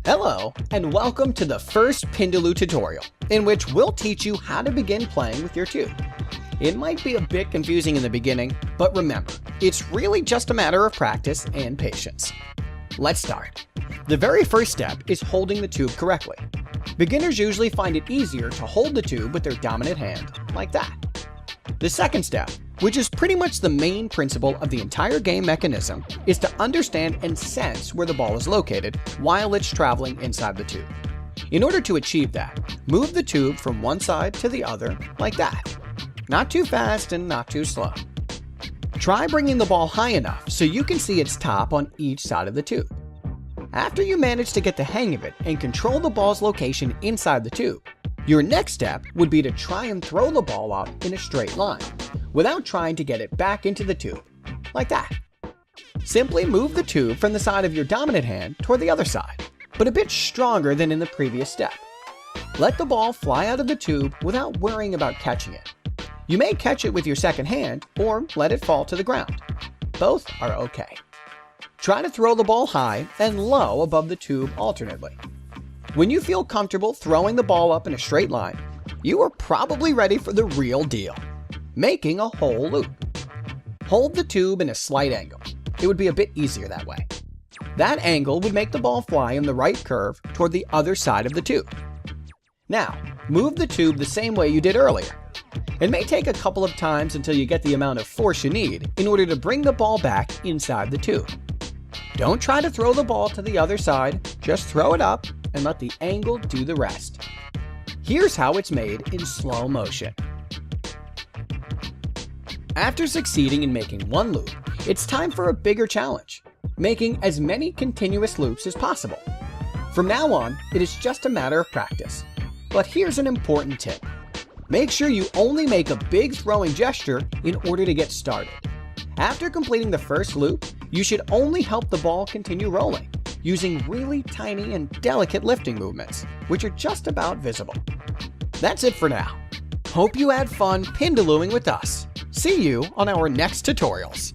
Hello, and welcome to the first Pindaloo tutorial, in which we'll teach you how to begin playing with your tube. It might be a bit confusing in the beginning, but remember, it's really just a matter of practice and patience. Let's start. The very first step is holding the tube correctly. Beginners usually find it easier to hold the tube with their dominant hand, like that. The second step, which is pretty much the main principle of the entire game mechanism, is to understand and sense where the ball is located while it's traveling inside the tube. In order to achieve that, move the tube from one side to the other like that. Not too fast and not too slow. Try bringing the ball high enough so you can see its top on each side of the tube. After you manage to get the hang of it and control the ball's location inside the tube, your next step would be to try and throw the ball out in a straight line, without trying to get it back into the tube, like that. Simply move the tube from the side of your dominant hand toward the other side, but a bit stronger than in the previous step. Let the ball fly out of the tube without worrying about catching it. You may catch it with your second hand or let it fall to the ground. Both are okay. Try to throw the ball high and low above the tube alternately. When you feel comfortable throwing the ball up in a straight line, you are probably ready for the real deal, making a whole loop. Hold the tube in a slight angle. It would be a bit easier that way. That angle would make the ball fly in the right curve toward the other side of the tube. Now, move the tube the same way you did earlier. It may take a couple of times until you get the amount of force you need in order to bring the ball back inside the tube. Don't try to throw the ball to the other side, just throw it up and let the angle do the rest. Here's how it's made in slow motion. After succeeding in making one loop, it's time for a bigger challenge, making as many continuous loops as possible. From now on, it is just a matter of practice. But here's an important tip. Make sure you only make a big throwing gesture in order to get started. After completing the first loop, you should only help the ball continue rolling, using really tiny and delicate lifting movements, which are just about visible. That's it for now. Hope you had fun Pindalooing with us. See you on our next tutorials.